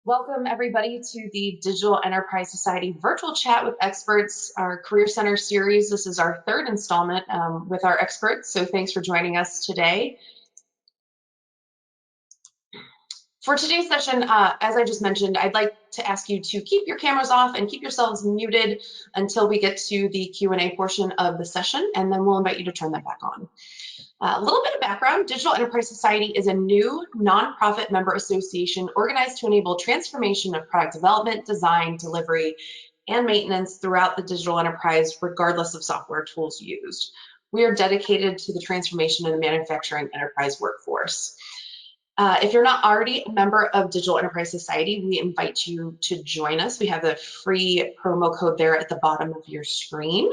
Welcome everybody to the Digital Enterprise Society virtual chat with experts, our Career Center series. This is our third installment with our experts, so thanks for joining us today. For today's session, as I just mentioned, I'd like to ask you to keep your cameras off and keep yourselves muted until we get to the Q&A portion of the session, and then we'll invite you to turn them back on. A little bit of background, Digital Enterprise Society is a new nonprofit member association organized to enable transformation of product development, design, delivery, and maintenance throughout the digital enterprise, regardless of software tools used. We are dedicated to the transformation of the manufacturing enterprise workforce. If you're not already a member of Digital Enterprise Society, we invite you to join us. We have a free promo code there at the bottom of your screen.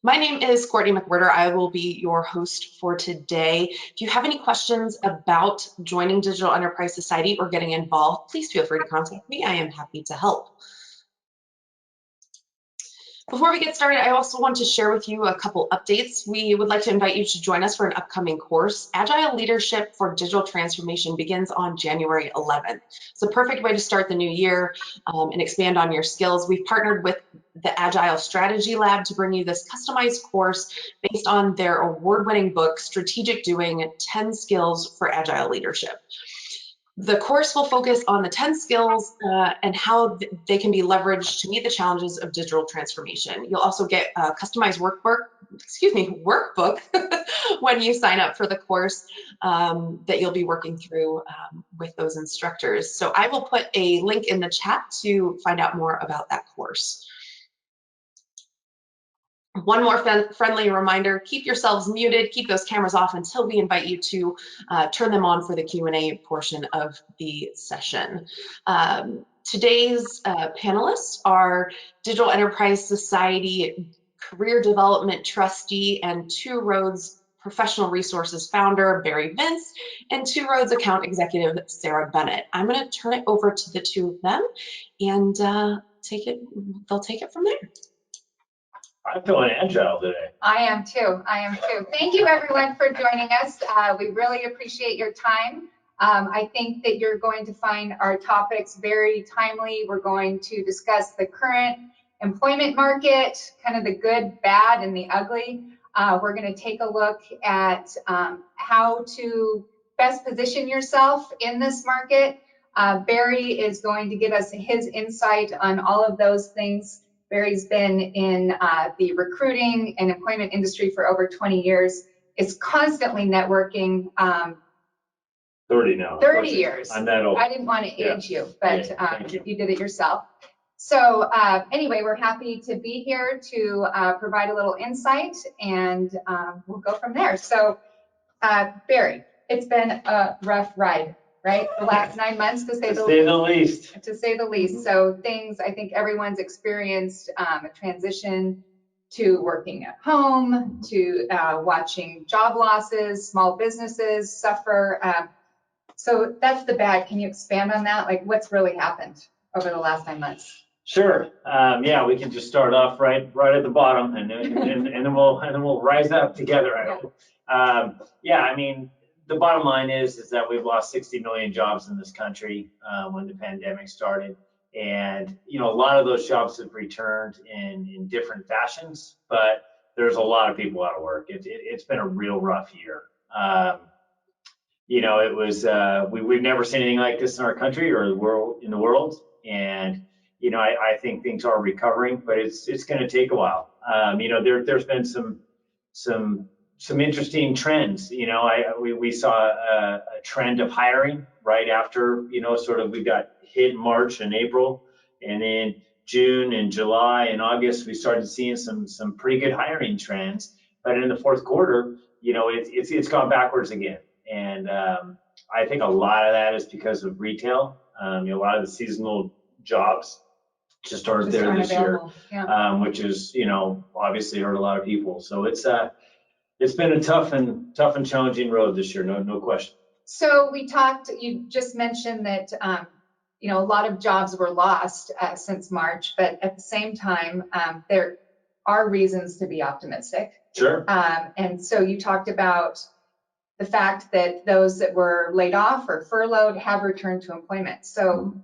My name is Courtney McWhirter. I will be your host for today. If you have any questions about joining Digital Enterprise Society or getting involved, please feel free to contact me. I am happy to help. Before we get started, I also want to share with you a couple updates. We would like to invite you to join us for an upcoming course. Agile Leadership for Digital Transformation begins on January 11th. It's a perfect way to start the new year and expand on your skills. We've partnered with the Agile Strategy Lab to bring you this customized course based on their award-winning book, Strategic Doing: 10 Skills for Agile Leadership. The course will focus on the 10 skills and how they can be leveraged to meet the challenges of digital transformation. You'll also get a customized workbook when you sign up for the course that you'll be working through with those instructors. So I will put a link in the chat to find out more about that course. One more friendly reminder, keep yourselves muted, keep those cameras off until we invite you to turn them on for the Q&A portion of the session. Today's panelists are Digital Enterprise Society Career Development Trustee and Two Roads Professional Resources Founder, Barry Vince, and Two Roads Account Executive, Sarrah Bennett. I'm going to turn it over to the two of them and they'll take it from there. I'm feeling agile today. I am too. Thank you everyone for joining us. We really appreciate your time. I think that you're going to find our topics very timely. We're going to discuss the current employment market, kind of the good, bad, and the ugly. We're going to take a look at how to best position yourself in this market. Barry is going to give us his insight on all of those things. Barry's been in the recruiting and employment industry for over 20 years, is constantly networking. 30 now. 30 years. I'm that old. I didn't want to age you, but you did it yourself. So anyway, we're happy to be here to provide a little insight, and we'll go from there. So Barry, it's been a rough ride. Right, the last 9 months, to say the least. To say the least. So things, I think everyone's experienced a transition to working at home, to watching job losses, small businesses suffer. So that's the bad. Can you expand on that? Like, what's really happened over the last 9 months? Sure. Yeah, we can just start off right at the bottom, and then we'll rise up together. I hope. Yeah, I mean, the bottom line is that we've lost 60 million jobs in this country when the pandemic started. And, you know, a lot of those jobs have returned in different fashions, but there's a lot of people out of work. It's been a real rough year. You know, it was, we've never seen anything like this in our country or in the world. And, you know, I think things are recovering, but it's going to take a while. You know, there's been some interesting trends. You know, we saw a trend of hiring right after, you know, sort of we got hit in March and April, and then June and July and August, we started seeing some pretty good hiring trends. But in the fourth quarter, you know, it's gone backwards again. And I think a lot of that is because of retail. You know, a lot of the seasonal jobs just aren't there this year, which is, you know, obviously hurt a lot of people. So it's been a tough and challenging road this year, no question. So you just mentioned that, you know, a lot of jobs were lost since March, but at the same time, there are reasons to be optimistic. Sure. And so you talked about the fact that those that were laid off or furloughed have returned to employment. So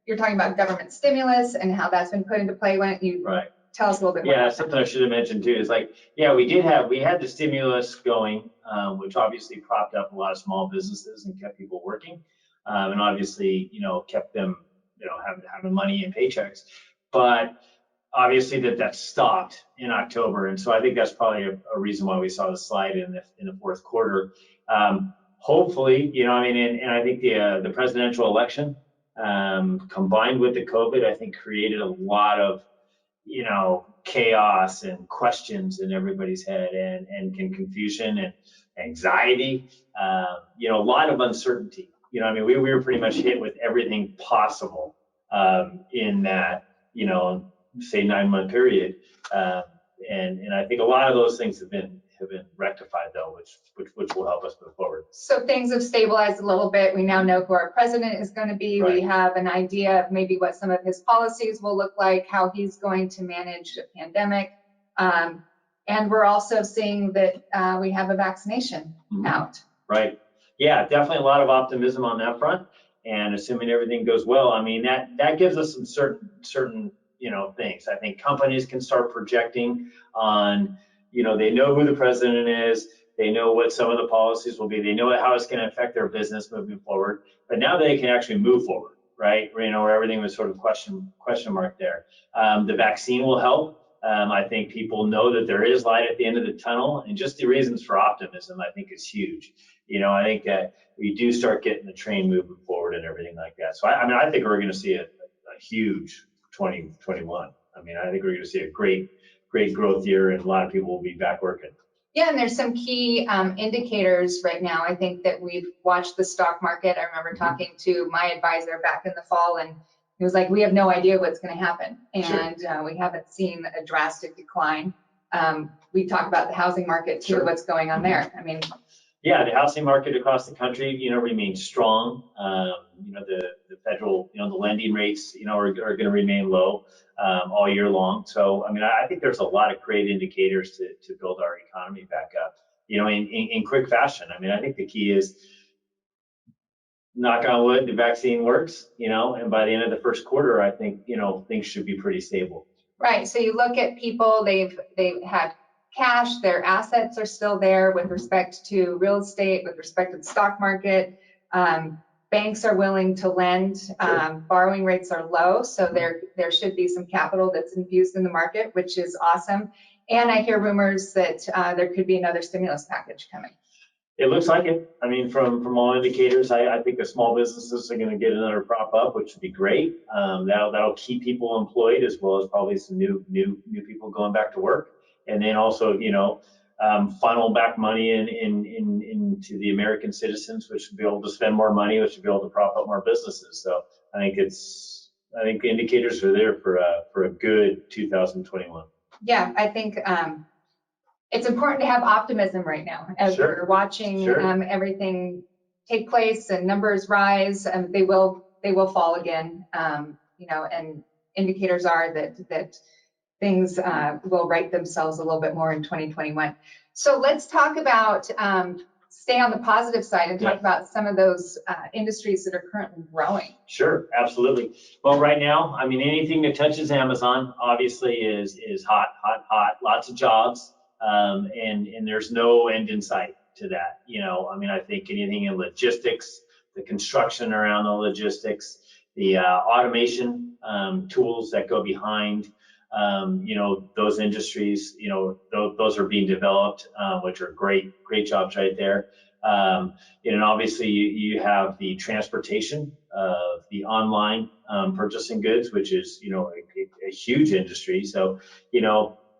you're talking about government stimulus and how that's been put into play. Why don't you Right. tell us a little bit more? Yeah, something I should have mentioned too is like, yeah, we had the stimulus going, which obviously propped up a lot of small businesses and kept people working, and obviously, kept them, having money and paychecks. But obviously that stopped in October, and so I think that's probably a reason why we saw the slide in the fourth quarter. Hopefully, and I think the presidential election combined with the COVID, I think created a lot of chaos and questions in everybody's head and confusion and anxiety, a lot of uncertainty. We were pretty much hit with everything possible in that, say 9-month period. And I think a lot of those things have been rectified though, which will help us move forward. So things have stabilized a little bit. We now know who our president is going to be. Right. We have an idea of maybe what some of his policies will look like, how he's going to manage the pandemic. And we're also seeing that we have a vaccination out. Right. Yeah, definitely a lot of optimism on that front. And assuming everything goes well, that gives us some certain things. I think companies can start projecting on, they know who the president is, they know what some of the policies will be, they know how it's going to affect their business moving forward, but now they can actually move forward, right? Where everything was sort of question mark there. The vaccine will help. I think people know that there is light at the end of the tunnel, and just the reasons for optimism, I think, is huge. I think that we do start getting the train moving forward and everything like that. So I think we're going to see a huge 2021. I think we're going to see a great growth year, and a lot of people will be back working. Yeah, and there's some key indicators right now. I think that we've watched the stock market. I remember talking to my advisor back in the fall, and he was like, we have no idea what's going to happen. And Sure. We haven't seen a drastic decline. We talk about the housing market too, Sure. What's going on there? Yeah, the housing market across the country, remains strong. The federal, the lending rates, are going to remain low all year long. So, I think there's a lot of great indicators to build our economy back up, in quick fashion. I think the key is, knock on wood, the vaccine works, and by the end of the first quarter, I think, things should be pretty stable. Right. So you look at people, they've had cash, their assets are still there with respect to real estate, with respect to the stock market. Banks are willing to lend. Sure. Borrowing rates are low, so there should be some capital that's infused in the market, which is awesome. And I hear rumors that there could be another stimulus package coming. It looks like it. From all indicators, I think the small businesses are going to get another prop up, which would be great. That'll keep people employed, as well as probably some new people going back to work. And then also, funnel back money into the American citizens, which would be able to spend more money, which would be able to prop up more businesses. So I think the indicators are there for a good 2021. Yeah, I think it's important to have optimism right now as Sure. we're watching Sure. Everything take place and numbers rise. They will fall again. And indicators are that things will right themselves a little bit more in 2021. So let's talk about stay on the positive side and talk about some of those industries that are currently growing. Sure, absolutely. Well, right now, anything that touches Amazon obviously is hot. Lots of jobs, and there's no end in sight to that. I think anything in logistics, the construction around the logistics, the automation tools that go behind those industries, those are being developed, which are great jobs right there. And obviously you have the transportation of the online purchasing goods, which is, a huge industry. So,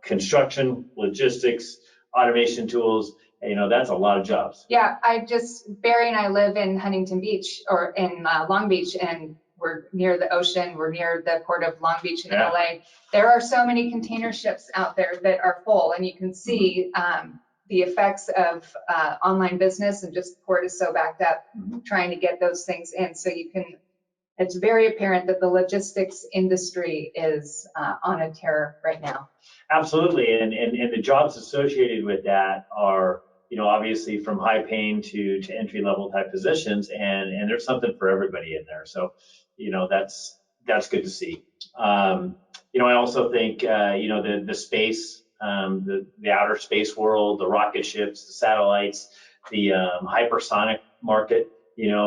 construction, logistics, automation tools, that's a lot of jobs. Yeah, Barry and I live in Huntington Beach or in Long Beach, and we're near the ocean. We're near the port of Long Beach in LA. There are so many container ships out there that are full, and you can see the effects of online business, and just port is so backed up trying to get those things in. So it's very apparent that the logistics industry is on a tear right now. Absolutely, and the jobs associated with that are obviously from high paying to entry level type positions, and there's something for everybody in there. So, that's good to see. I also think, the space, the outer space world, the rocket ships, the satellites, the hypersonic market,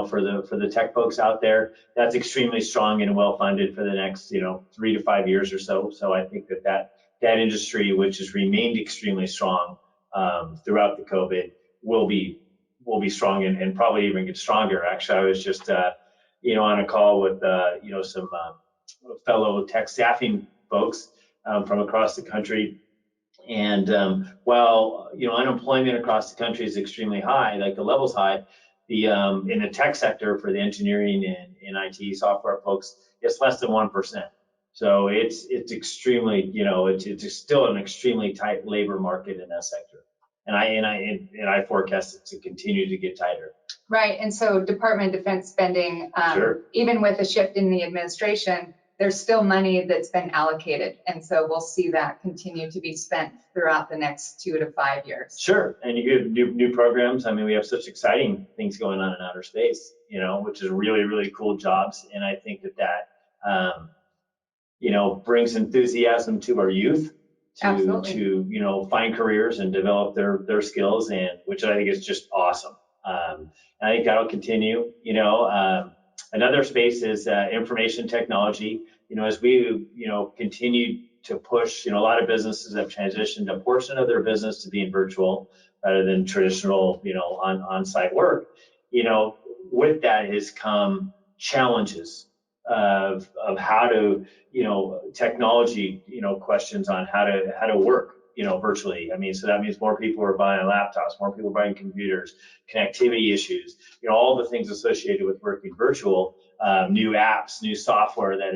for the tech folks out there, that's extremely strong and well funded for the next, 3 to 5 years or so. So I think that industry, which has remained extremely strong throughout the COVID, will be strong and probably even get stronger. Actually, I was just on a call with some fellow tech staffing folks from across the country. And while unemployment across the country is extremely high, like the level's high, the in the tech sector for the engineering and IT software folks, it's less than 1%. So it's extremely, it's still an extremely tight labor market in that sector. And I forecast it to continue to get tighter. Right, and so Department of Defense spending, Sure. Even with a shift in the administration, there's still money that's been allocated. And so we'll see that continue to be spent throughout the next 2 to 5 years. Sure, and you get new programs. I mean, we have such exciting things going on in outer space, which is really, really cool jobs. And I think that brings enthusiasm to our youth to find careers and develop their skills, and which I think is just awesome. And I think that'll continue. Another space is information technology. As we continue to push, a lot of businesses have transitioned a portion of their business to being virtual rather than traditional, on-site work. With that has come challenges of how to, technology, questions on how to work, virtually. I mean, so that means more people are buying laptops, more people are buying computers, connectivity issues, all the things associated with working virtual, new apps, new software that,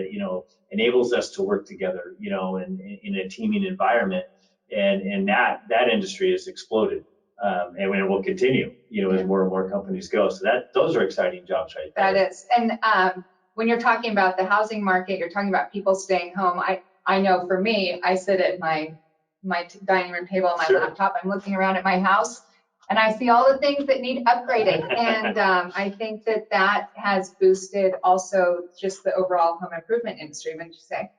enables us to work together, in a teaming environment. And that industry has exploded. And it will continue, as more and more companies go. So those are exciting jobs right there. That is. And when you're talking about the housing market, you're talking about people staying home. I know for me, I sit at my dining room table on my Sure. laptop. I'm looking around at my house and I see all the things that need upgrading. And I think that has boosted also just the overall home improvement industry, wouldn't you say?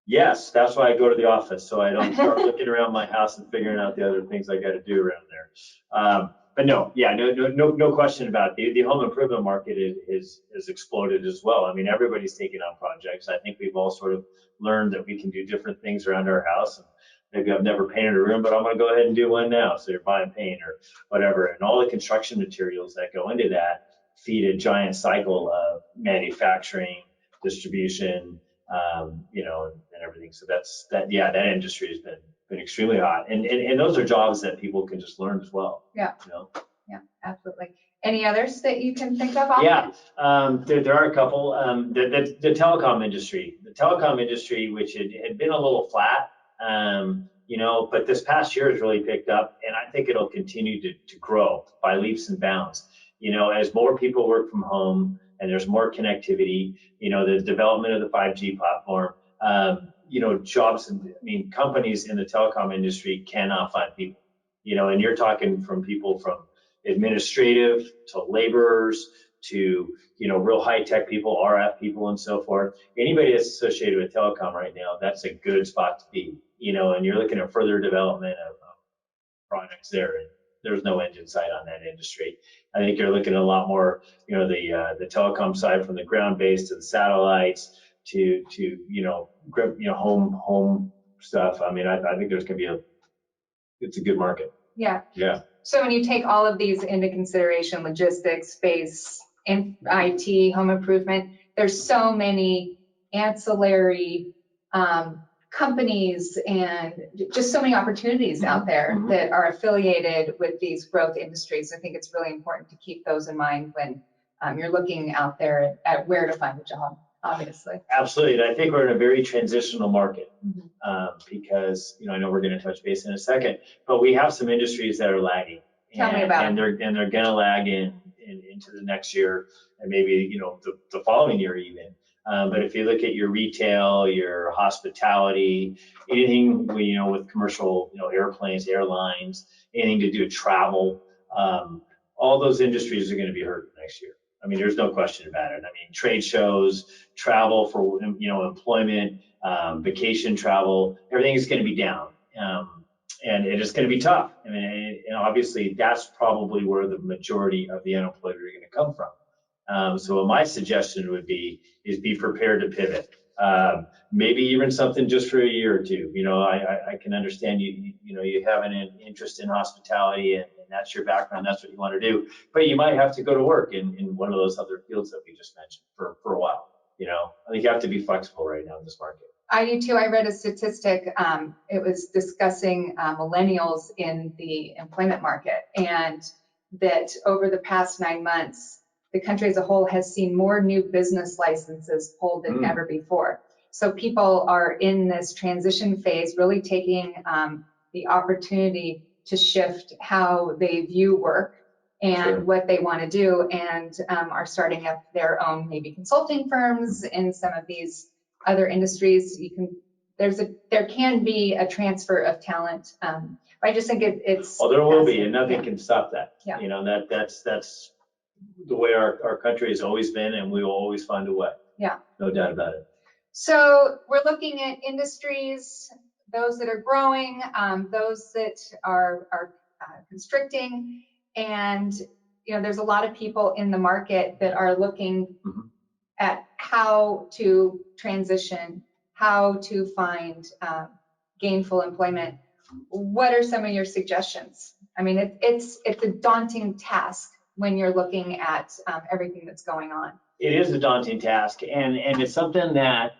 Yes, that's why I go to the office, so I don't start looking around my house and figuring out the other things I got to do around there. But no question about it. The home improvement market is exploded as well. I mean, everybody's taking on projects. I think we've all sort of learned that we can do different things around our house. And maybe I've never painted a room, but I'm going to go ahead and do one now. So you're buying paint or whatever, and all the construction materials that go into that feed a giant cycle of manufacturing, distribution, and everything. So that industry has been extremely hot, and those are jobs that people can just learn as well. Yeah. Yeah, absolutely. Any others that you can think of? Yeah, there are a couple. The telecom industry, which had been a little flat, but this past year has really picked up, and I think it'll continue to grow by leaps and bounds. As more people work from home and there's more connectivity, the development of the 5G platform, jobs, companies in the telecom industry cannot find people, and you're talking from people from administrative to laborers to, real high tech people, RF people and so forth. Anybody that's associated with telecom right now, that's a good spot to be, and you're looking at further development of projects there. And there's no end in sight on that industry. I think you're looking at a lot more, the telecom side from the ground base to the satellites to home stuff. I mean, I think there's going to be it's a good market. Yeah. Yeah. So when you take all of these into consideration, logistics, space, and IT, home improvement, there's so many ancillary companies and just so many opportunities out there that are affiliated with these growth industries. I think it's really important to keep those in mind when you're looking out there at where to find a job, obviously. Absolutely. And I think we're in a very transitional market because, I know we're going to touch base in a second, but we have some industries that are lagging. Tell me about it. And they're going to lag into the next year and maybe, the following year even. But if you look at your retail, your hospitality, anything, with commercial, airplanes, airlines, anything to do with travel, all those industries are going to be hurt next year. I mean, there's no question about it. I mean, trade shows, travel for, employment, vacation travel, everything is going to be down. And it is going to be tough. I mean, and obviously that's probably where the majority of the unemployed are going to come from. So my suggestion would be prepared to pivot. Maybe even something just for a year or two. I can understand you have an interest in hospitality and that's your background, that's what you want to do. But you might have to go to work in one of those other fields that we just mentioned for a while. I think you have to be flexible right now in this market. I do too. I read a statistic. It was discussing millennials in the employment market, and that over the past 9 months, the country as a whole has seen more new business licenses pulled than ever before. So people are in this transition phase, really taking the opportunity to shift how they view work and what they want to do, and are starting up their own maybe consulting firms in some of these other industries. There can be a transfer of talent. I just think it's. Well, there will be, and nothing can stop that. Yeah. That's the way our country has always been, and we will always find a way. Yeah. No doubt about it. So we're looking at industries, those that are growing, those that are constricting, and there's a lot of people in the market that are looking at how to transition, how to find gainful employment. What are some of your suggestions? I mean, it's a daunting task when you're looking at everything that's going on. It is a daunting task, and it's something that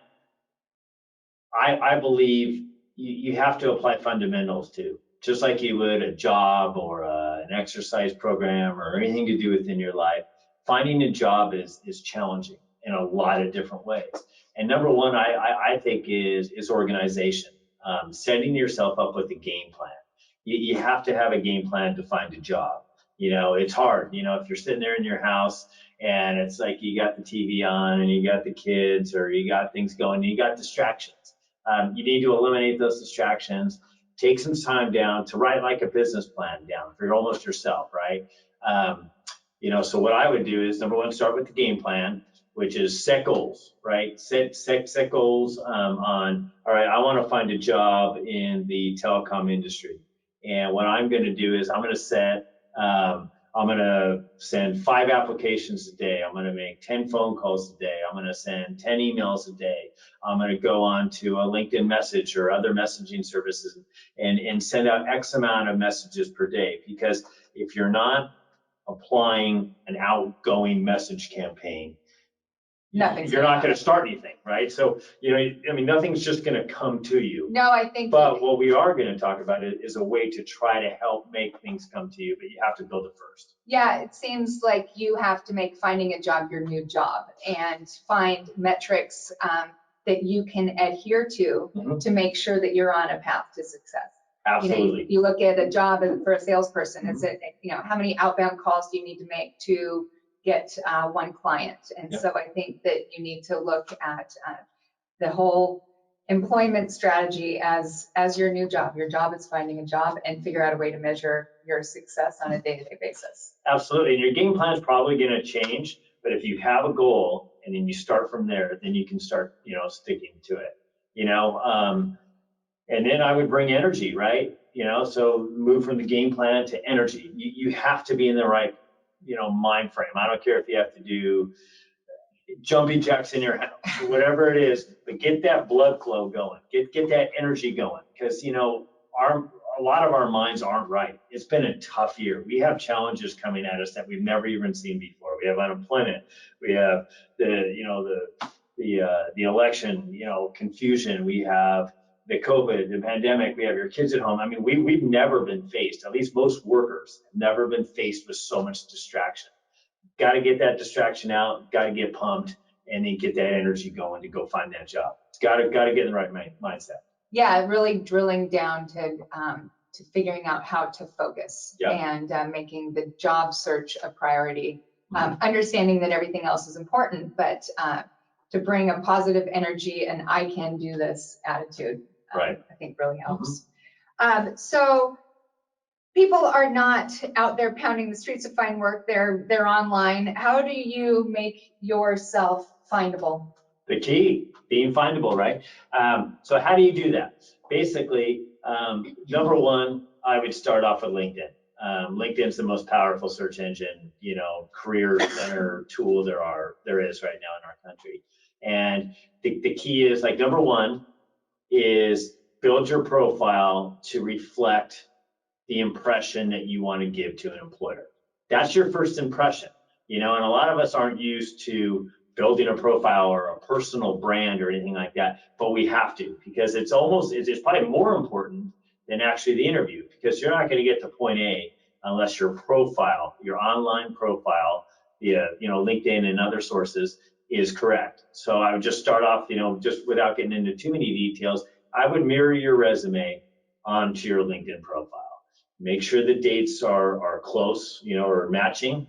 I believe you have to apply fundamentals to, just like you would a job or an exercise program or anything to do within your life. Finding a job is challenging in a lot of different ways. And number one, I think is organization, setting yourself up with a game plan. You have to have a game plan to find a job. It's hard, if you're sitting there in your house and it's like you got the TV on and you got the kids or you got things going, you got distractions. You need to eliminate those distractions, take some time down to write like a business plan down for almost yourself, right? So what I would do is, number one, start with the game plan, which is set goals, right? Set goals on, all right, I want to find a job in the telecom industry. And what I'm going to do is I'm going to send 5 applications a day. I'm going to make 10 phone calls a day. I'm going to send 10 emails a day. I'm going to go on to a LinkedIn message or other messaging services and send out X amount of messages per day. Because if you're not applying an outgoing message campaign, you're not going to start anything, right? So, nothing's just going to come to you. No, I think. But what we are going to talk about is a way to try to help make things come to you, but you have to build it first. Yeah, it seems like you have to make finding a job your new job and find metrics that you can adhere to make sure that you're on a path to success. Absolutely. You look at a job for a salesperson. Is it, how many outbound calls do you need to make to get one client? And so I think that you need to look at the whole employment strategy as your new job. Your job is finding a job, and figure out a way to measure your success on a day-to-day basis. Absolutely. And your game plan is probably going to change, but if you have a goal and then you start from there, then you can start, sticking to it, and then I would bring energy, right? So move from the game plan to energy. You have to be in the right, mind frame. I don't care if you have to do jumping jacks in your house, whatever it is, but get that blood flow going, get that energy going, because a lot of our minds aren't right. It's been a tough year. We have challenges coming at us that we've never even seen before. We have unemployment, we have the election, confusion, we have the COVID, the pandemic, we have your kids at home. I mean, we've never been faced, at least most workers have never been faced with so much distraction. Got to get that distraction out, got to get pumped, and then get that energy going to go find that job. Got to get in the right mindset. Yeah, really drilling down to figuring out how to focus and making the job search a priority. Understanding that everything else is important, but to bring a positive energy and I can do this attitude. Right. I think really helps. So people are not out there pounding the streets to find work. They're online. How do you make yourself findable? The key, being findable, right? So how do you do that? Basically, number one, I would start off with LinkedIn. LinkedIn's the most powerful search engine, career center tool there is right now in our country. And the key is, like, number one is build your profile to reflect the impression that you want to give to an employer. That's your first impression, and a lot of us aren't used to building a profile or a personal brand or anything like that, but we have to, because it's probably more important than actually the interview, because you're not going to get to point A unless your profile, your online profile via, LinkedIn and other sources is correct. So I would just start off, just without getting into too many details, I would mirror your resume onto your LinkedIn profile. Make sure the dates are close, or matching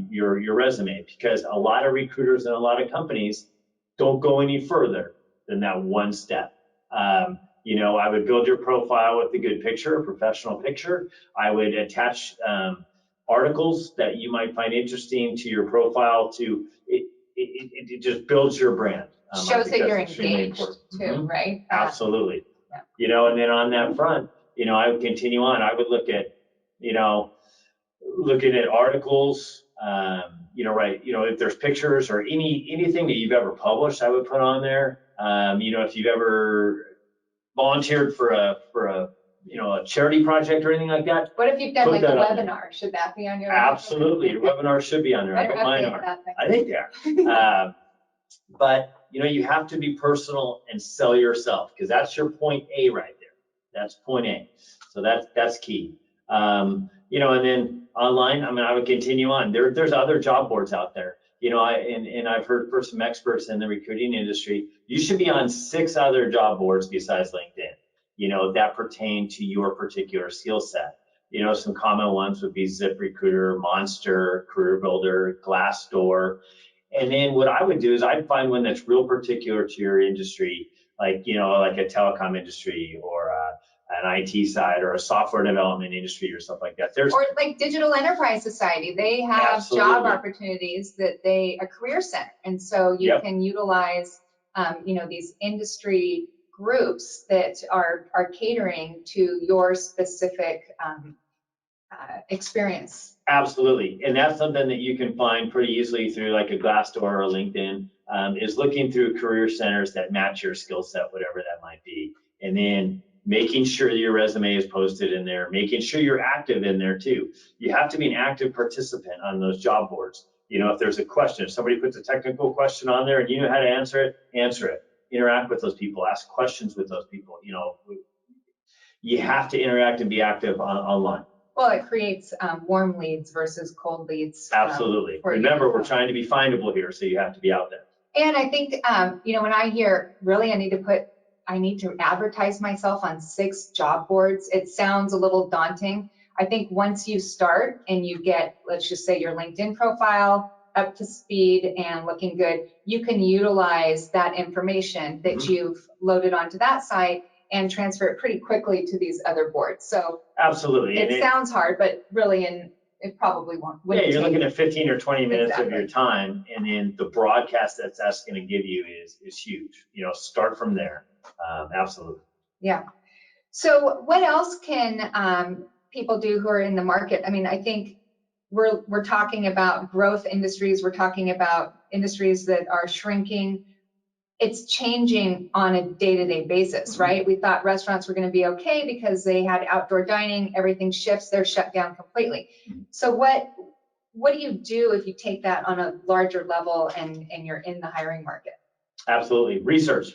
your resume, because a lot of recruiters and a lot of companies don't go any further than that one step. I would build your profile with a good picture, a professional picture. I would attach articles that you might find interesting to your profile. It just builds your brand. Shows that you're engaged too, right? Absolutely. And then on that front, I would continue on. I would look at, looking at articles, if there's pictures or anything that you've ever published, I would put on there. If you've ever volunteered for a charity project or anything like that. What if you've done like a webinar? Should that be on your? Absolutely, your webinar should be on there. I know mine are. I think they are. But you have to be personal and sell yourself, because that's your point A right there. That's point A. So that's key. And then online, I would continue on. There's other job boards out there. And I've heard from some experts in the recruiting industry, you should be on 6 other job boards besides LinkedIn, that pertain to your particular skill set. Some common ones would be ZipRecruiter, Monster, Career Builder, Glassdoor. And then what I would do is I'd find one that's real particular to your industry, like a telecom industry or an IT side or a software development industry or stuff like that. Or like Digital Enterprise Society, they have job opportunities a career center. And so you can utilize, these industry groups that are catering to your specific experience. Absolutely. And that's something that you can find pretty easily through like a Glassdoor or a LinkedIn, is looking through career centers that match your skill set, whatever that might be. And then making sure your resume is posted in there, making sure you're active in there too. You have to be an active participant on those job boards. If there's a question, if somebody puts a technical question on there and you know how to answer it, interact with those people, ask questions with those people. You have to interact and be active online. Well, it creates warm leads versus cold leads. Absolutely. Remember, we're trying to be findable here, so you have to be out there. And I think, when I hear, really, I need to advertise myself on 6 job boards, it sounds a little daunting. I think once you start and you get, let's just say, your LinkedIn profile up to speed and looking good, you can utilize that information that you've loaded onto that site and transfer it pretty quickly to these other boards. So absolutely, it sounds hard, but really, it probably won't. Yeah, you're looking at 15 or 20 minutes of your time, and then the broadcast that's going to give you is huge. Start from there. Absolutely. Yeah. So what else can people do who are in the market? I think we're talking about growth industries. We're talking about industries that are shrinking. It's changing on a day-to-day basis, right? We thought restaurants were going to be okay because they had outdoor dining. Everything shifts. They're shut down completely. So what do you do if you take that on a larger level and you're in the hiring market? Absolutely. Research.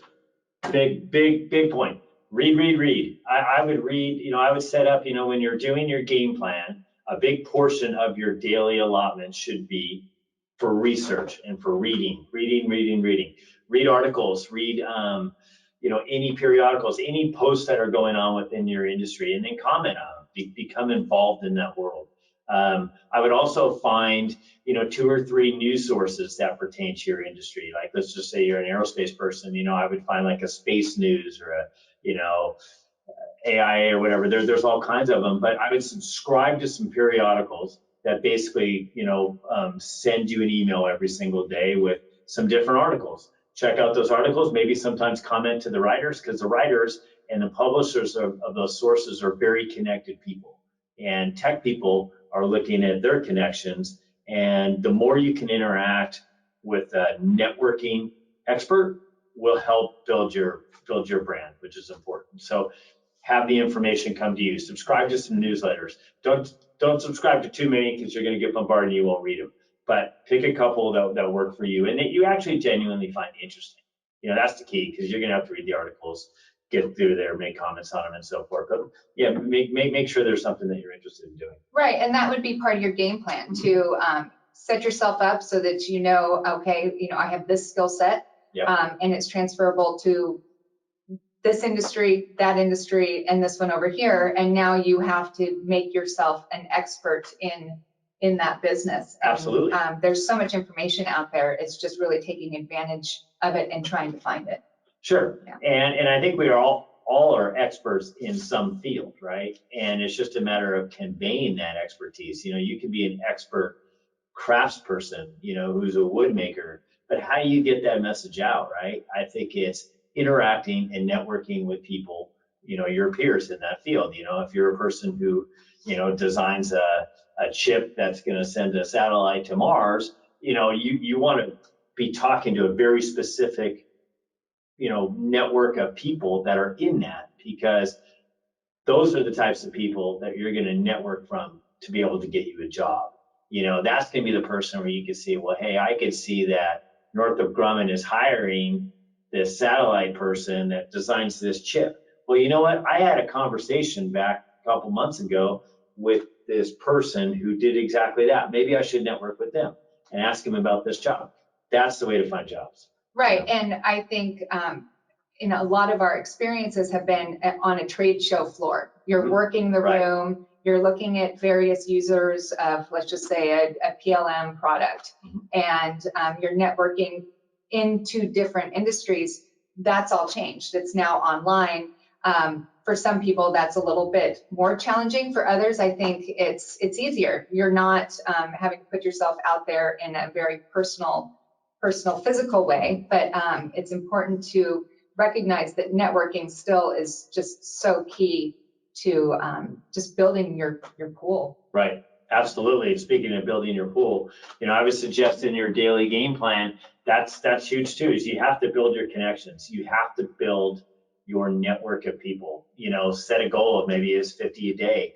Big point. Read. I would read, I would set up, when you're doing your game plan, a big portion of your daily allotment should be for research and for reading. Read articles, read, any periodicals, any posts that are going on within your industry, and then comment on them. Become involved in that world. I would also find, 2 or 3 news sources that pertain to your industry. Like, let's just say you're an aerospace person, I would find like a space news or a, AIA or whatever. There's all kinds of them, but I would subscribe to some periodicals that basically, send you an email every single day with some different articles. Check out those articles, maybe sometimes comment to the writers, because the writers and the publishers of those sources are very connected people. And tech people are looking at their connections. And the more you can interact with a networking expert will help build your brand, which is important. So have the information come to you. Subscribe to some newsletters. Don't subscribe to too many because you're going to get bombarded and you won't read them. But pick a couple that work for you and that you actually genuinely find interesting. That's the key, because you're going to have to read the articles, get through there, make comments on them and so forth. But yeah, make sure there's something that you're interested in doing. Right, and that would be part of your game plan to set yourself up so that okay, I have this skill set, and it's transferable to this industry, that industry, and this one over here. And now you have to make yourself an expert in that business. And, absolutely. There's so much information out there. It's just really taking advantage of it and trying to find it. Sure. Yeah. And I think we are all are experts in some field, right? And it's just a matter of conveying that expertise. You can be an expert craftsperson, who's a wood maker, but how do you get that message out, right? I think it's interacting and networking with people, your peers in that field. If you're a person who, designs a chip that's going to send a satellite to Mars, you want to be talking to a very specific, network of people that are in that, because those are the types of people that you're going to network from to be able to get you a job. That's going to be the person where you can see, well, hey, I can see that Northrop Grumman is hiring this satellite person that designs this chip. Well, you know what? I had a conversation back a couple months ago with this person who did exactly that. Maybe I should network with them and ask them about this job. That's the way to find jobs. Right, and I think a lot of our experiences have been on a trade show floor. You're working the room, you're looking at various users of, let's just say, a PLM product, and you're networking into different industries. That's all changed. It's now online. For some people, that's a little bit more challenging. For others, I think it's easier. You're not having to put yourself out there in a very personal, physical way, but it's important to recognize that networking still is just so key to just building your pool. Right, absolutely. Speaking of building your pool, I would suggest in your daily game plan, that's huge too, is you have to build your connections. You have to build your network of people. Set a goal of maybe it's 50 a day,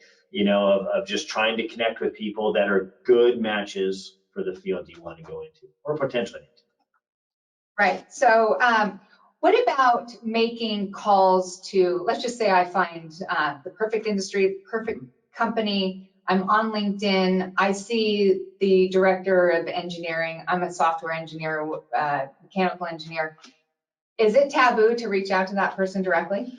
of just trying to connect with people that are good matches for the field you want to go into or potentially into. Right. So what about making calls to, let's just say I find the perfect industry, perfect company, I'm on LinkedIn, I see the director of engineering, I'm a software engineer, mechanical engineer. Is it taboo to reach out to that person directly?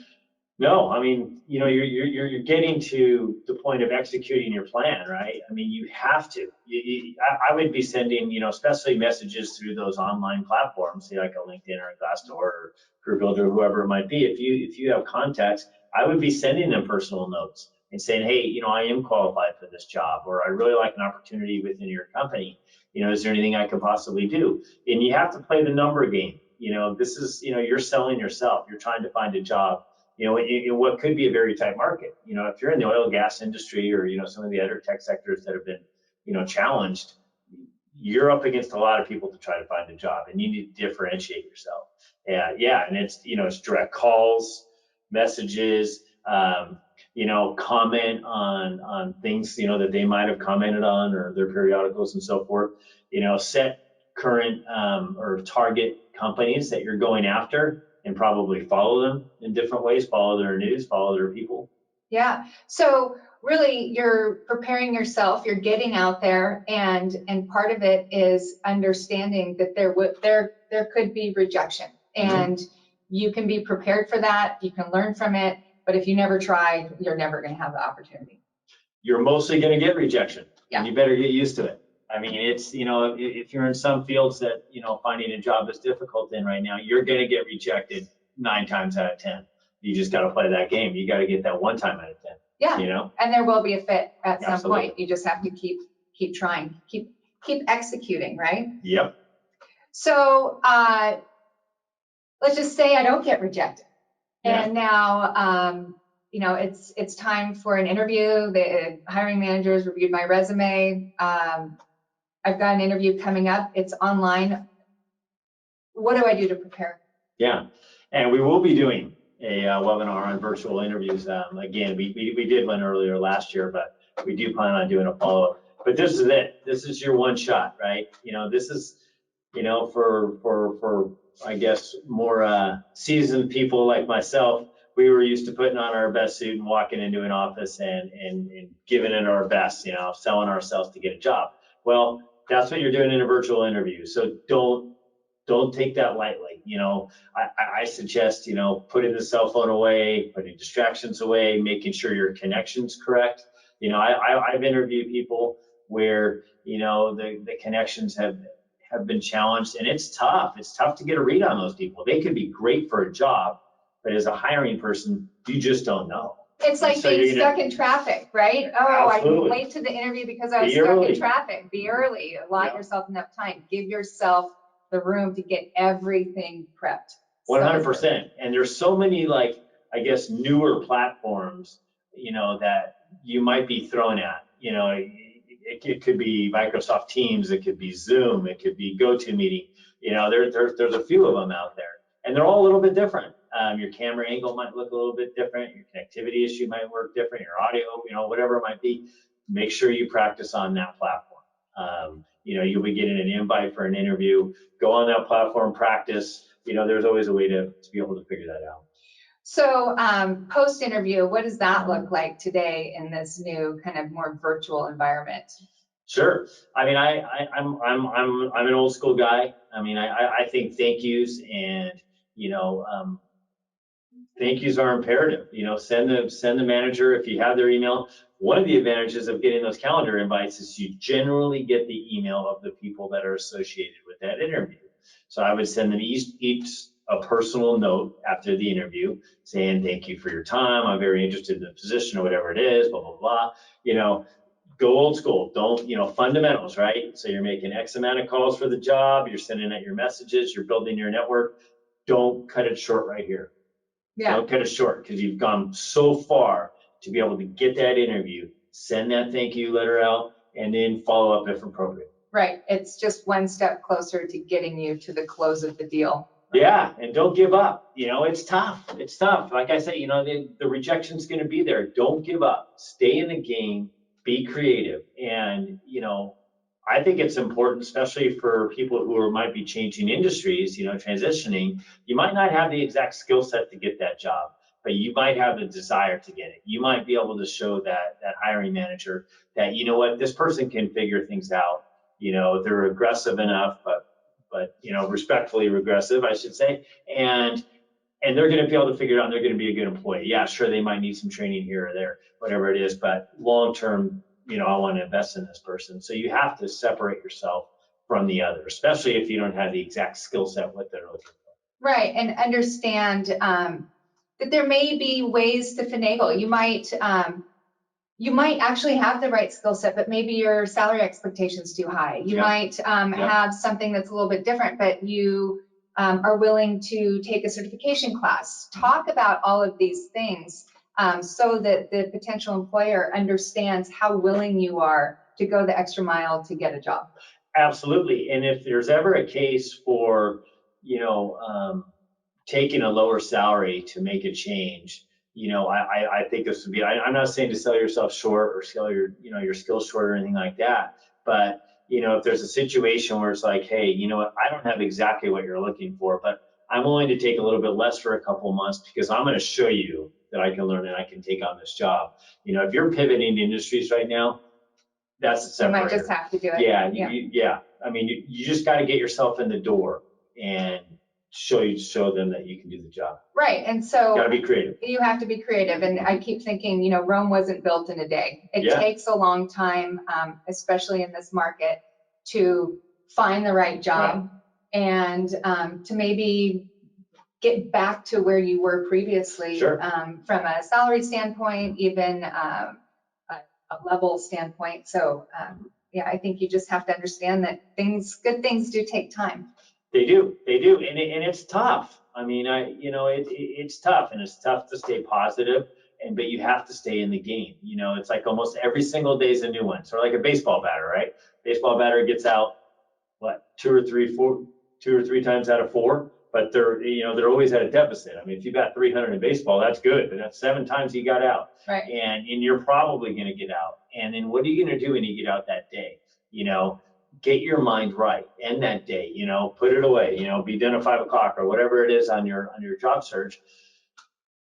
No, I mean, you're getting to the point of executing your plan, right? I mean, you have to. I would be sending, especially messages through those online platforms, say like a LinkedIn or a Glassdoor or Career Builder, whoever it might be. If you have contacts, I would be sending them personal notes and saying, hey, I am qualified for this job, or I really like an opportunity within your company. Is there anything I could possibly do? And you have to play the number game. This is, you're selling yourself. You're trying to find a job. What could be a very tight market. If you're in the oil and gas industry or, some of the other tech sectors that have been, challenged, you're up against a lot of people to try to find a job, and you need to differentiate yourself. And it's, it's direct calls, messages, comment on things, that they might have commented on or their periodicals and so forth. Set current or target companies that you're going after, and probably follow them in different ways, follow their news, follow their people. Yeah, so really you're preparing yourself, you're getting out there, and part of it is understanding that there could be rejection, and you can be prepared for that, you can learn from it, but if you never try, you're never going to have the opportunity. You're mostly going to get rejection. Yeah. And you better get used to it. I mean, it's, you know, if you're in some fields that, you know, finding a job is difficult in right now, you're going to get rejected 9 times out of 10. You just got to play that game. You got to get that 1 time out of 10. Yeah. You know? And there will be a fit at some Absolutely. point. You just have to keep trying, keep executing, right? Yep. So let's just say I don't get rejected. Yeah. And now, you know, it's time for an interview. The hiring manager has reviewed my resume. I've got an interview coming up. It's online. What do I do to prepare? Yeah. And we will be doing a webinar on virtual interviews. Again, we did one earlier last year, but we do plan on doing a follow-up. But this is it. This is your one shot, right? You know, this is, you know, for I guess more seasoned people like myself, we were used to putting on our best suit and walking into an office and giving it our best, you know, selling ourselves to get a job. Well, that's what you're doing in a virtual interview. So don't take that lightly. You know, I suggest, you know, putting the cell phone away, putting distractions away, making sure your connection's correct. You know, I've interviewed people where, you know, the connections have been challenged, and it's tough. It's tough to get a read on those people. They could be great for a job, but as a hiring person, you just don't know. It's like So being stuck in traffic, right? Oh, Absolutely. I'm late to the interview because I was Be stuck early. in traffic. Be early. Allot Yeah. yourself enough time. Give yourself the room to get everything prepped. 100%. And there's so many, like, I guess, newer platforms, you know, that you might be thrown at. You know, it could be Microsoft Teams, it could be Zoom, it could be GoToMeeting. You know, there's a few of them out there, and they're all a little bit different. Your camera angle might look a little bit different. Your connectivity issue might work different. Your audio, you know, whatever it might be. Make sure you practice on that platform. You know, you'll be getting an invite for an interview. Go on that platform, practice. You know, there's always a way to be able to figure that out. So post-interview, what does that look like today in this new kind of more virtual environment? Sure. I mean, I'm an old school guy. I mean, I think thank yous and, you know, thank yous are imperative. You know, send the manager if you have their email. One of the advantages of getting those calendar invites is you generally get the email of the people that are associated with that interview. So I would send them each a personal note after the interview saying, thank you for your time. I'm very interested in the position or whatever it is, blah, blah, blah. You know, go old school. Don't, you know, fundamentals, right? So you're making X amount of calls for the job. You're sending out your messages. You're building your network. Don't cut it short right here. Yeah. Don't cut it short because you've gone so far to be able to get that interview, send that thank you letter out, and then follow up if appropriate. Right. It's just one step closer to getting you to the close of the deal. Right? Yeah, and don't give up. You know, it's tough. It's tough. Like I said, you know, the rejection's going to be there. Don't give up. Stay in the game. Be creative. And, you know, I think it's important, especially for people who might be changing industries, you know, transitioning. You might not have the exact skill set to get that job, but you might have the desire to get it. You might be able to show that hiring manager that, you know what, this person can figure things out. You know, they're aggressive enough, but you know, respectfully regressive, I should say, and they're going to be able to figure it out. And they're going to be a good employee. Yeah, sure, they might need some training here or there, whatever it is, but long term, you know, I want to invest in this person. So you have to separate yourself from the other, especially if you don't have the exact skill set what they're looking for. Right, and understand that there may be ways to finagle. You might actually have the right skill set, but maybe your salary expectation's too high. You might have something that's a little bit different, but you are willing to take a certification class. Talk about all of these things so that the potential employer understands how willing you are to go the extra mile to get a job. Absolutely, and if there's ever a case for, you know, taking a lower salary to make a change, you know, I think this would be, I'm not saying to sell yourself short or sell your, you know, your skills short or anything like that. But, you know, if there's a situation where it's like, hey, you know what, I don't have exactly what you're looking for, but I'm willing to take a little bit less for a couple of months because I'm going to show you that I can learn and I can take on this job. You know, if you're pivoting industries right now, that's a separator. You might just have to do it. Yeah. I mean, you just got to get yourself in the door and show them that you can do the job. Right, and so. Got to be creative. You have to be creative, and I keep thinking, you know, Rome wasn't built in a day. It Yeah. takes a long time, especially in this market, to find the right job and to maybe get back to where you were previously. Sure. From a salary standpoint, even a level standpoint. So yeah, I think you just have to understand that good things do take time. They do, and it's tough. I mean, it's tough, and it's tough to stay positive, but you have to stay in the game. You know, it's like almost every single day is a new one. So like a baseball batter, right? Baseball batter gets out, two or three times out of 4, but they're always at a deficit. I mean, if you got 300 in baseball, that's good, but that's 7 times he got out. Right. And you're probably going to get out. And then what are you going to do when you get out that day? You know, get your mind right, end that day, you know, put it away, you know, be done at 5 o'clock or whatever it is on your job search.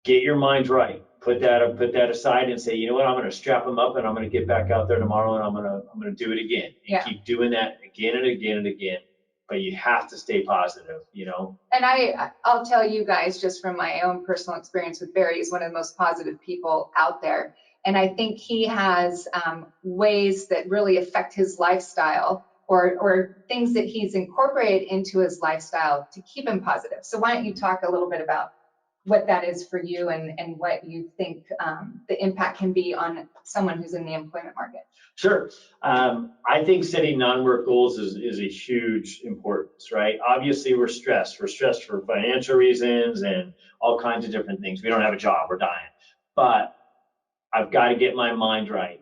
Get your mind right. Put that aside and say, you know what, I'm going to strap them up and I'm going to get back out there tomorrow and I'm going to do it again. And keep doing that again and again and again. But you have to stay positive, you know. And I'll tell you guys, just from my own personal experience with Barry, he's one of the most positive people out there. And I think he has ways that really affect his lifestyle or things that he's incorporated into his lifestyle to keep him positive. So why don't you talk a little bit about what that is for you and what you think the impact can be on someone who's in the employment market? Sure. I think setting non-work goals is a huge importance, right? Obviously, we're stressed. We're stressed for financial reasons and all kinds of different things. We don't have a job. We're dying. But I've got to get my mind right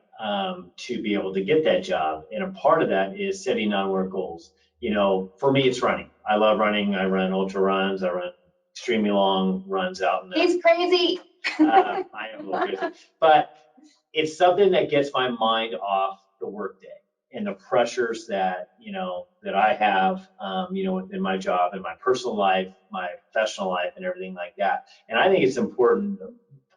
to be able to get that job. And a part of that is setting non-work goals. You know, for me, it's running. I love running. I run ultra runs. I run extremely long runs out. He's crazy. I am a little crazy. But it's something that gets my mind off the workday and the pressures that I have, within my job and my personal life, my professional life, and everything like that. And I think it's important.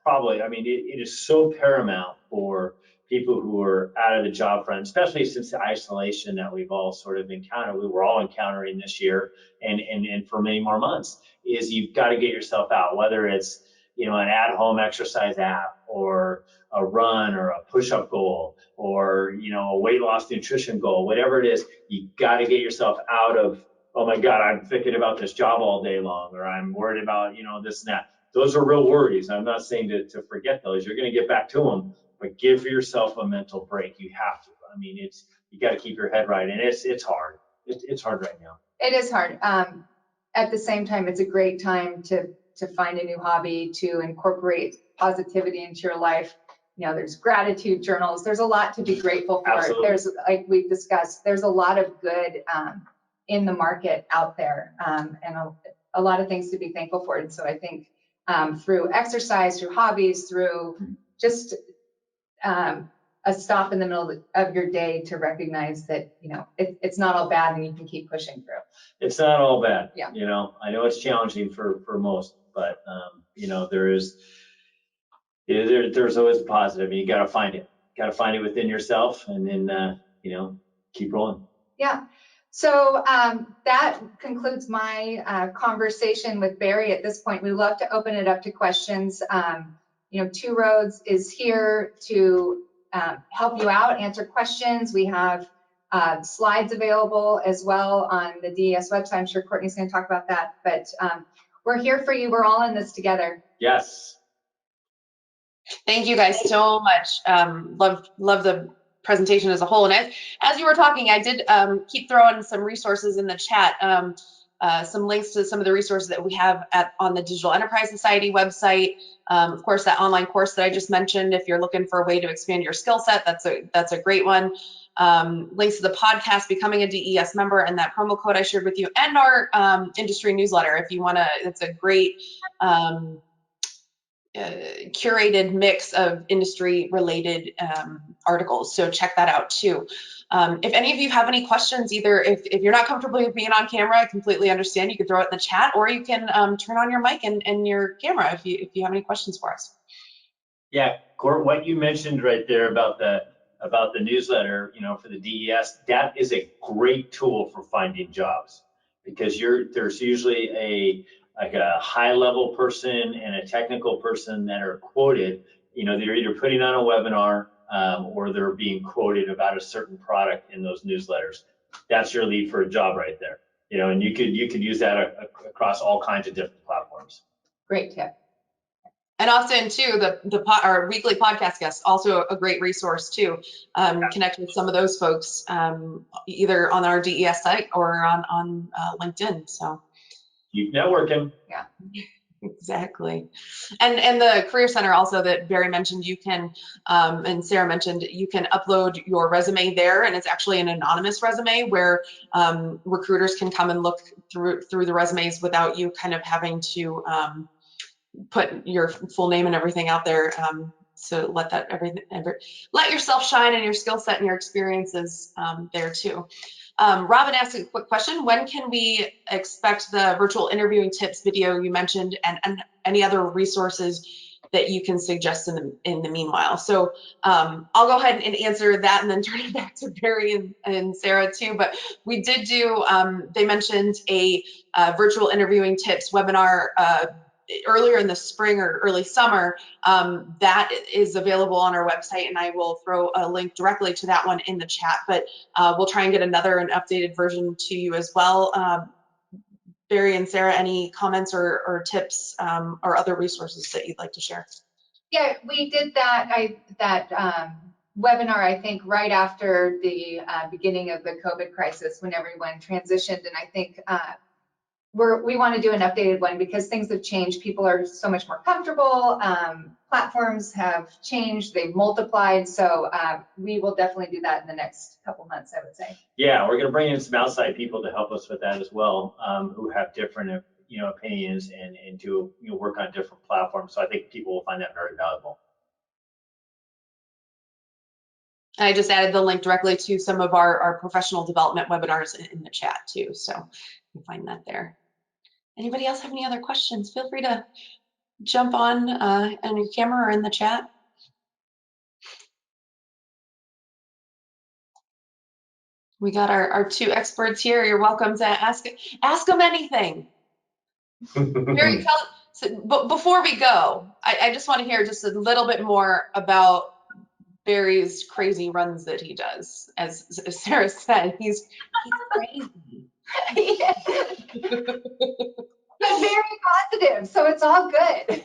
Probably, I mean, it is so paramount for people who are out of the job front, especially since the isolation that we've all sort of encountered, we were all encountering this year and for many more months, is you've got to get yourself out, whether it's, an at-home exercise app or a run or a push-up goal or, a weight loss nutrition goal, whatever it is, you got to get yourself out of, oh my God, I'm thinking about this job all day long, or I'm worried about, this and that. Those are real worries. I'm not saying to forget those. You're going to get back to them, but give yourself a mental break. You have to. I mean, you got to keep your head right, and it's hard. It's hard right now. It is hard. At the same time, it's a great time to find a new hobby, to incorporate positivity into your life. There's gratitude journals. There's a lot to be grateful for. Absolutely. There's, like we've discussed, there's a lot of good in the market out there, and a lot of things to be thankful for. And so I think through exercise, through hobbies, through just a stop in the middle of your day to recognize that, it's not all bad and you can keep pushing through. It's not all bad. Yeah. I know it's challenging for most, but there's always a positive, and you got to find it. Got to find it within yourself, and then keep rolling. Yeah. So that concludes my conversation with Barry. At this point, we'd love to open it up to questions. Two Roads is here to help you out, answer questions. We have slides available as well on the DES website. I'm sure Courtney's going to talk about that, but we're here for you. We're all in this together. Yes. Thank you guys so much. Love the presentation as a whole. And as you were talking, I did keep throwing some resources in the chat, some links to some of the resources that we have on the Digital Enterprise Society website. Of course, that online course that I just mentioned, if you're looking for a way to expand your skill set, that's a great one. Links to the podcast, becoming a DES member, and that promo code I shared with you, and our industry newsletter. If you want to, it's a great curated mix of industry related articles, so check that out too. If any of you have any questions, either if you're not comfortable with being on camera, I completely understand. You can throw it in the chat, or you can turn on your mic and your camera if you have any questions for us. Yeah, Court, what you mentioned right there about the newsletter, for the DES, that is a great tool for finding jobs. because there's usually a high-level person and a technical person that are quoted. They're either putting on a webinar or they're being quoted about a certain product in those newsletters. That's your lead for a job right there. And you could use that across all kinds of different platforms. Great tip. And often too, our weekly podcast guests, also a great resource too. Connect with some of those folks, either on our DES site or on LinkedIn. So keep networking. Yeah. Exactly. And the Career Center also that Barry mentioned, you can, and Sarah mentioned, you can upload your resume there, and it's actually an anonymous resume where recruiters can come and look through the resumes without you kind of having to put your full name and everything out there. So let yourself shine and your skill set and your experiences there too. Robin asked a quick question. When can we expect the virtual interviewing tips video you mentioned, and any other resources that you can suggest in the meanwhile? So I'll go ahead and answer that and then turn it back to Barry and Sarah too. But we did do, they mentioned a virtual interviewing tips webinar earlier in the spring or early summer. That is available on our website, and I will throw a link directly to that one in the chat, but we'll try and get an updated version to you as well. Barry and Sarah, any comments or tips or other resources that you'd like to share? Yeah, we did that webinar, I think, right after the beginning of the COVID crisis, when everyone transitioned, and I think we want to do an updated one because things have changed. People are so much more comfortable. Platforms have changed. They've multiplied. So we will definitely do that in the next couple months, I would say. Yeah, we're going to bring in some outside people to help us with that as well, who have different opinions and do work on different platforms. So I think people will find that very valuable. I just added the link directly to some of our professional development webinars in the chat too. So you can find that there. Anybody else have any other questions? Feel free to jump on your camera or in the chat. We got our two experts here. You're welcome to ask them anything. Barry, but before we go, I just want to hear just a little bit more about Barry's crazy runs that he does. As Sarah said, he's crazy. I'm very positive, so it's all good.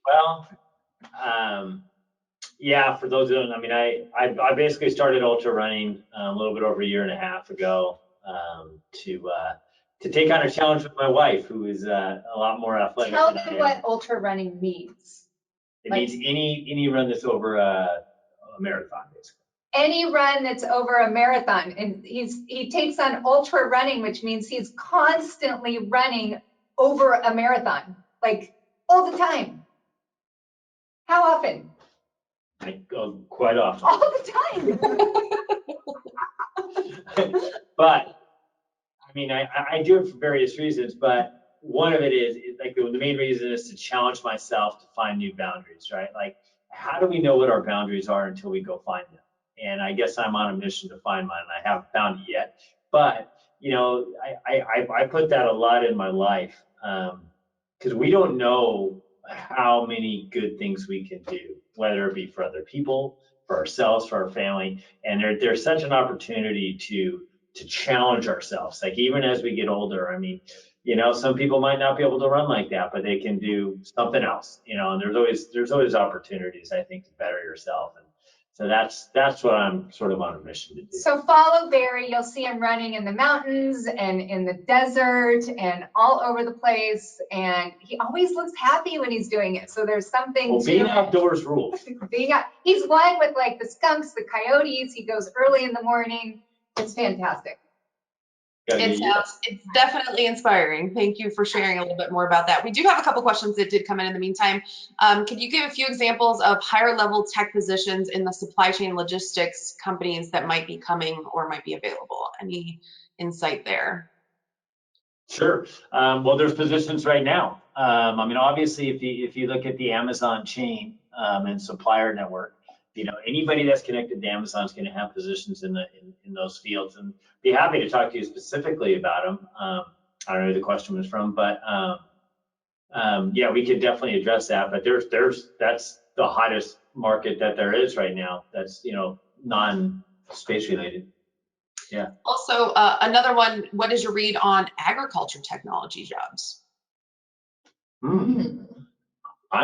Well, yeah, for those who don't, I mean, I basically started ultra running a little bit over a year and a half ago to take on a challenge with my wife, who is a lot more athletic. Tell me what ultra running means. It means any run that's over a marathon, basically. Any run that's over a marathon, and he takes on ultra running, which means he's constantly running over a marathon, like all the time. How often? I go quite often. All the time. But I mean, I do it for various reasons, but one of it is like the main reason is to challenge myself to find new boundaries, right? Like, how do we know what our boundaries are until we go find them? And I guess I'm on a mission to find mine, and I haven't found it yet. But I put that a lot in my life because we don't know how many good things we can do, whether it be for other people, for ourselves, for our family. And there's such an opportunity to challenge ourselves. Like, even as we get older, I mean, some people might not be able to run like that, but they can do something else, and there's always opportunities, I think, to better yourself. And so that's what I'm sort of on a mission to do. So follow Barry. You'll see him running in the mountains and in the desert and all over the place. And he always looks happy when he's doing it. So there's something well, being outdoors rules. He's one with like the skunks, the coyotes. He goes early in the morning. It's fantastic. It's definitely inspiring. Thank you for sharing a little bit more about that. We do have a couple questions that did come in the meantime. Could you give a few examples of higher level tech positions in the supply chain logistics companies that might be coming or might be available? Any insight there? Sure. Well, there's positions right now. I mean, obviously, if you look at the Amazon chain and supplier network, Anybody that's connected to Amazon is going to have positions in those fields, and be happy to talk to you specifically about them. I don't know who the question was from, but yeah, we could definitely address that. But that's the hottest market that there is right now. That's non-space related. Yeah. Also, another one, what is your read on agriculture technology jobs? I'm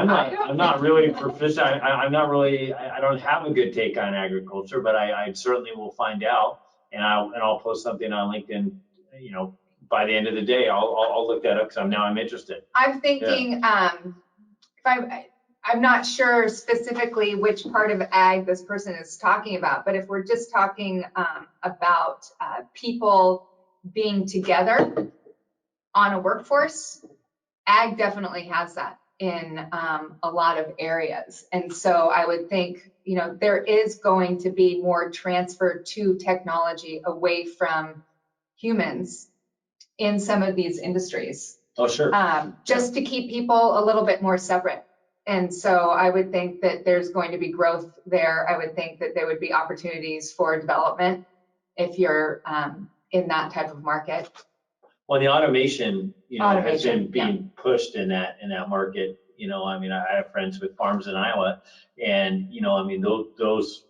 not really proficient. I don't have a good take on agriculture, but I certainly will find out, and I'll post something on LinkedIn, by the end of the day. I'll look that up because I'm interested. I'm thinking, I'm not sure specifically which part of ag this person is talking about, but if we're just talking about people being together on a workforce, ag definitely has that in a lot of areas. And so I would think, there is going to be more transfer to technology away from humans in some of these industries. Oh, sure. Just to keep people a little bit more separate. And so I would think that there's going to be growth there. I would think that there would be opportunities for development if you're in that type of market. Well, the automation, has been being pushed in that market. I have friends with farms in Iowa, and those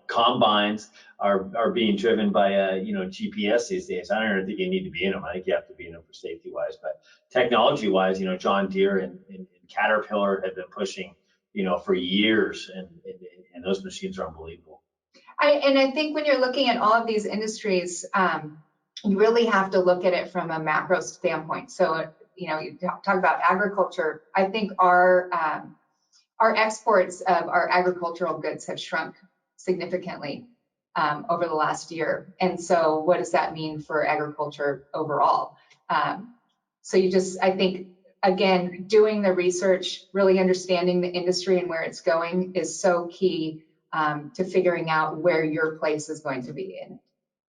combines are being driven by GPS these days. I don't think you need to be in them. I think you have to be in them for safety wise, but technology wise, John Deere and Caterpillar have been pushing, for years, and those machines are unbelievable. I think when you're looking at all of these industries, you really have to look at it from a macro standpoint. So, you talk about agriculture. I think our exports of our agricultural goods have shrunk significantly over the last year. And so what does that mean for agriculture overall? So I think, again, doing the research, really understanding the industry and where it's going is so key to figuring out where your place is going to be in.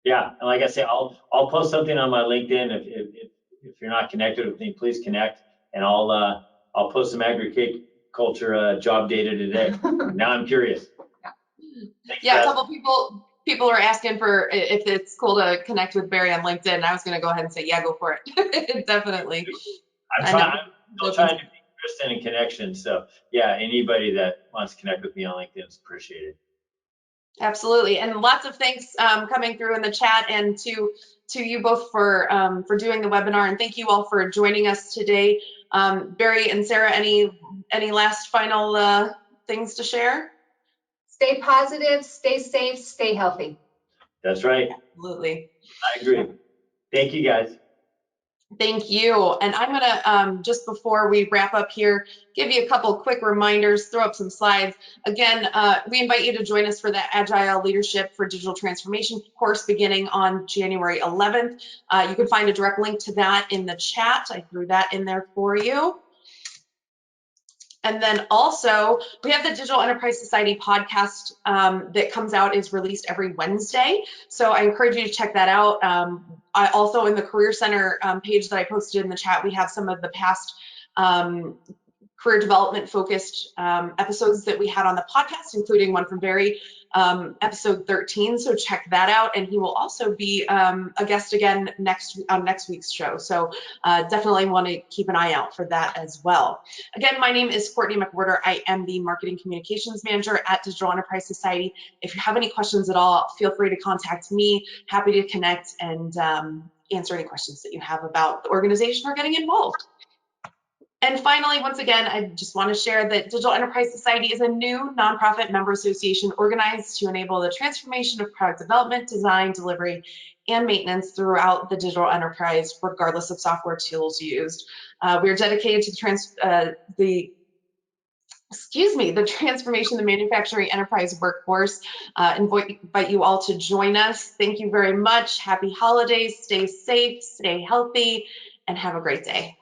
Yeah, and like I say, I'll post something on my LinkedIn. If you're not connected with me, please connect, and I'll post some agriculture job data today. Now I'm curious. Yeah, a couple people are asking for if it's cool to connect with Barry on LinkedIn. And I was going to go ahead and say, yeah, go for it. Definitely. I'm trying to be interested in connection. So yeah, anybody that wants to connect with me on LinkedIn is appreciated. Absolutely, and lots of thanks coming through in the chat, and to you both for doing the webinar, and thank you all for joining us today. Barry and Sarah, any last final things to share? Stay positive, stay safe, stay healthy. That's right. Absolutely. I agree. Thank you, guys. Thank you. And I'm going to, just before we wrap up here, give you a couple quick reminders, throw up some slides. Again, we invite you to join us for the Agile Leadership for Digital Transformation course beginning on January 11th. You can find a direct link to that in the chat. I threw that in there for you. And then also, we have the Digital Enterprise Society podcast that comes out, is released every Wednesday. So I encourage you to check that out. I also, in the Career Center page that I posted in the chat, we have some of the past career development focused episodes that we had on the podcast, including one from Barry, episode 13. So check that out. And he will also be a guest again on next week's show. So definitely want to keep an eye out for that as well. Again, my name is Courtney McWhorter. I am the Marketing Communications Manager at Digital Enterprise Society. If you have any questions at all, feel free to contact me. Happy to connect and answer any questions that you have about the organization or getting involved. And finally, once again, I just want to share that Digital Enterprise Society is a new nonprofit member association organized to enable the transformation of product development, design, delivery, and maintenance throughout the digital enterprise, regardless of software tools used. We are dedicated to the transformation of the manufacturing enterprise workforce. Invite you all to join us. Thank you very much. Happy holidays. Stay safe, stay healthy, and have a great day.